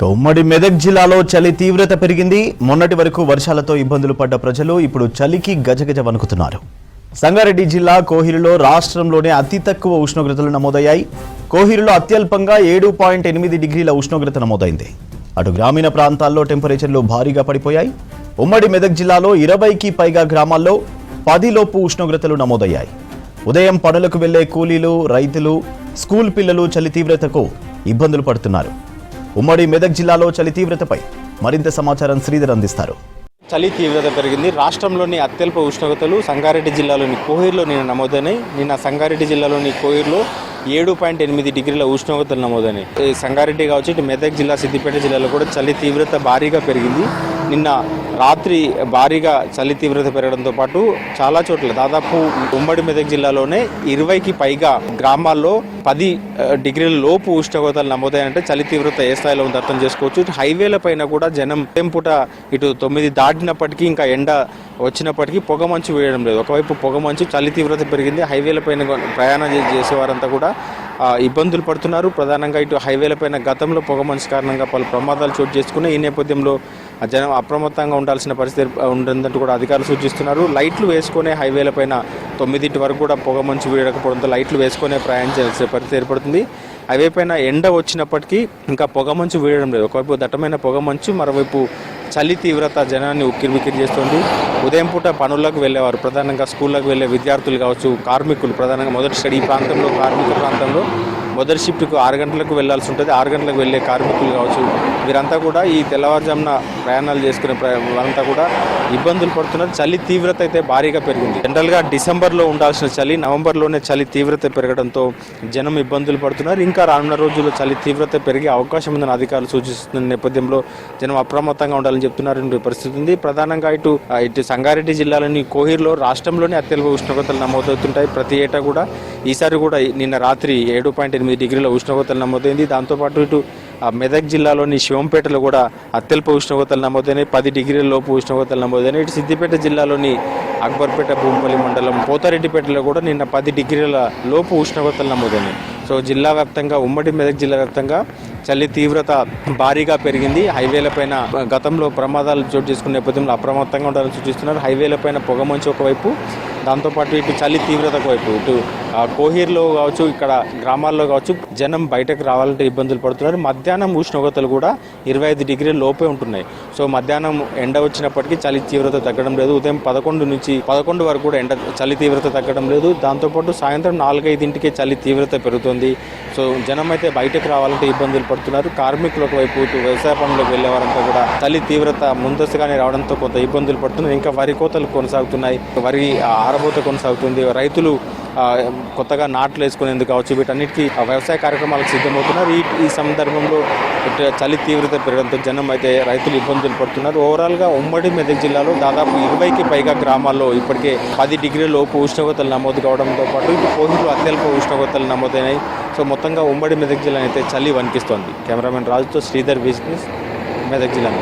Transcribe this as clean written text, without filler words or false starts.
ఉమ్మడి మెదక్ జిల్లాలో చలి తీవ్రత పెరిగింది. మొన్నటి వరకు వర్షాలతో ఇబ్బందులు పడ్డ ప్రజలు ఇప్పుడు చలికి గజగజ వణుకుతున్నారు. సంగారెడ్డి జిల్లా కోహిరులో రాష్ట్రంలోనే అతి తక్కువ ఉష్ణోగ్రతలు నమోదయ్యాయి. కోహిరులో అత్యల్పంగా 7.8 డిగ్రీల ఉష్ణోగ్రత నమోదైంది. అటు గ్రామీణ ప్రాంతాల్లో టెంపరేచర్లు భారీగా పడిపోయాయి. ఉమ్మడి మెదక్ జిల్లాలో 20కి పైగా గ్రామాల్లో 10 లోపు ఉష్ణోగ్రతలు నమోదయ్యాయి. ఉదయం పనులకు వెళ్లే కూలీలు, రైతులు, స్కూల్ పిల్లలు చలి తీవ్రతకు ఇబ్బందులు పడుతున్నారు. ఉమ్మడి మెదక్ జిల్లాలో చలి తీవ్రతపై మరింత సమాచారం శ్రీధర్ అందిస్తారు. చలి తీవ్రత పెరిగింది. రాష్ట్రంలోని అత్యల్ప ఉష్ణోగ్రతలు సంగారెడ్డి జిల్లాలోని కోహిర్లో నమోదైనాయి. నిన్న సంగారెడ్డి జిల్లాలోని కోహిర్లో 7.8 డిగ్రీల ఉష్ణోగ్రతలు నమోదైనాయి. సంగారెడ్డి కావచ్చు, ఇటు మెదక్ జిల్లా, సిద్దిపేట జిల్లాలో కూడా చలి తీవ్రత భారీగా పెరిగింది. నిన్న రాత్రి భారీగా చలి తీవ్రత పెరగడంతో పాటు చాలా చోట్ల దాదాపు ఉమ్మడి మెదక్ జిల్లాలోనే 20కి పైగా గ్రామాల్లో 10 డిగ్రీల లోపు ఉష్ణోగ్రతలు నమోదైనంటే చలి తీవ్రత ఏ స్థాయిలో ఉందో అర్థం చేసుకోవచ్చు. ఇటు హైవేల పైన కూడా జనం పూట ఇటు 9 దాటినప్పటికీ ఇంకా ఎండ వచ్చినప్పటికీ పొగమంచు వేయడం లేదు. ఒకవైపు పొగమంచు, చలి తీవ్రత పెరిగింది. హైవేల పైన ప్రయాణం చేసేవారంతా కూడా ఇబ్బందులు పడుతున్నారు. ప్రధానంగా ఇటు హైవేల పైన గతంలో పొగమంచు కారణంగా పలు ప్రమాదాలు చోటు చేసుకున్నాయి. ఈ నేపథ్యంలో జనం అప్రమత్తంగా ఉండాల్సిన పరిస్థితి ఉంటుందంటూ కూడా అధికారులు సూచిస్తున్నారు. లైట్లు వేసుకునే హైవేల పైన 9 వరకు కూడా పొగమంచు వీడకపోవడంతో లైట్లు వేసుకునే ప్రయాణం చేసే పరిస్థితి ఏర్పడుతుంది. హైవే పైన ఎండ వచ్చినప్పటికీ ఇంకా పొగమంచు వీడడం లేదు. ఒకవైపు దట్టమైన పొగమంచు, మరోవైపు చలి తీవ్రత జనాన్ని ఉక్కిరిబిక్కిరి చేస్తుంది. ఉదయం పూట పనులకు వెళ్ళేవారు, ప్రధానంగా స్కూళ్ళకు వెళ్ళే విద్యార్థులు కావచ్చు, కార్మికులు, ప్రధానంగా మొదటి స్టడీ ప్రాంతంలో, కార్మికుల ప్రాంతంలో మొదటి షిఫ్ట్కు 6 గంటలకు వెళ్లాల్సి ఉంటుంది. 6 గంటలకు వెళ్ళే కార్మికులు కావచ్చు, వీరంతా కూడా ఈ తెల్లవారుజామున ప్రయాణాలు చేసుకునే వారంతా కూడా ఇబ్బందులు పడుతున్నారు. చలి తీవ్రత అయితే భారీగా పెరిగింది. జనరల్గా డిసెంబర్లో ఉండాల్సిన చలి నవంబర్లోనే చలి తీవ్రత పెరగడంతో జనం ఇబ్బందులు పడుతున్నారు. ఇంకా రానున్న రోజుల్లో చలి తీవ్రత పెరిగే అవకాశం ఉందని అధికారులు సూచిస్తున్న నేపథ్యంలో జనం అప్రమత్తంగా ఉండాలని చెప్తున్నారు. పరిస్థితి ఉంది. ప్రధానంగా ఇటు సంగారెడ్డి జిల్లాలోని కోహిర్లో రాష్ట్రంలోనే అత్యల్ప ఉష్ణోగ్రతలు నమోదవుతుంటాయి ప్రతి ఏటా కూడా. ఈసారి కూడా నిన్న రాత్రి 7.8 డిగ్రీల ఉష్ణోగ్రతలు నమోదైంది. దాంతోపాటు ఇటు మెదక్ జిల్లాలోని శివంపేటలో కూడా అత్యల్ప ఉష్ణోగ్రతలు నమోదైనాయి. 10 డిగ్రీల లోపు ఉష్ణోగ్రతలు నమోదైనాయి. ఇటు సిద్దిపేట జిల్లాలోని అక్బర్పేట, భూంపల్లి మండలం, పోతారెడ్డిపేటలో కూడా నిన్న 10 డిగ్రీల లోపు ఉష్ణోగ్రతలు నమోదైనాయి. సో జిల్లా వ్యాప్తంగా, ఉమ్మడి మెదక్ జిల్లా వ్యాప్తంగా చలి తీవ్రత భారీగా పెరిగింది. హైవేల పైన గతంలో ప్రమాదాలు చోటు చేసుకునే నేపథ్యంలో అప్రమత్తంగా ఉండాలని సూచిస్తున్నారు. హైవేల పైన పొగమంచు ఒకవైపు, దాంతోపాటు ఇటు చలి తీవ్రత ఒకవైపు. ఇటు కోహిర్లో కావచ్చు, ఇక్కడ గ్రామాల్లో కావచ్చు, జనం బయటకు రావాలంటే ఇబ్బందులు పడుతున్నారు. మధ్యాహ్నం ఉష్ణోగ్రతలు కూడా 25 డిగ్రీల లోపే ఉంటున్నాయి. సో మధ్యాహ్నం ఎండ వచ్చినప్పటికీ చలి తీవ్రత తగ్గడం లేదు. ఉదయం 11 నుంచి 11 వరకు కూడా చలి తీవ్రత తగ్గడం లేదు. దాంతోపాటు సాయంత్రం 4-5 చలి తీవ్రత పెరుగుతుంది. సో జనం అయితే బయటకు రావాలంటే ఇబ్బందులు పడుతున్నారు. కార్మికులు ఒకవైపు, ఇటు వ్యవసాయ పనులకు వెళ్లే వారంతా కూడా చలి తీవ్రత ముందస్తుగానే రావడంతో కొంత ఇబ్బందులు పడుతున్నారు. ఇంకా వరి కోతలు కొనసాగుతున్నాయి, వరి ఆరబోత కొనసాగుతుంది. రైతులు కొత్తగా నాట్లు వేసుకునేందుకు కావచ్చు, వీటన్నిటికీ వ్యవసాయ కార్యక్రమాలకు సిద్ధమవుతున్నారు. ఈ సందర్భంలో చలి తీవ్రత పెరగడంతో జనం అయితే, రైతులు ఇబ్బందులు పడుతున్నారు. ఓవరాల్గా ఉమ్మడి మెదక్ జిల్లాలో దాదాపు 20కి పైగా గ్రామాల్లో ఇప్పటికే 10 డిగ్రీల లోపు ఉష్ణోగ్రతలు నమోదు కావడంతో పాటు ఇటు కోహిర్లో అత్యల్ప ఉష్ణోగ్రతలు నమోదైనాయి. సో మొత్తంగా ఉమ్మడి మెదక్ జిల్లా అయితే చలి వణికిస్తోంది. కెమెరామెన్ రాజుతో శ్రీధర్, మెదక్ జిల్లా.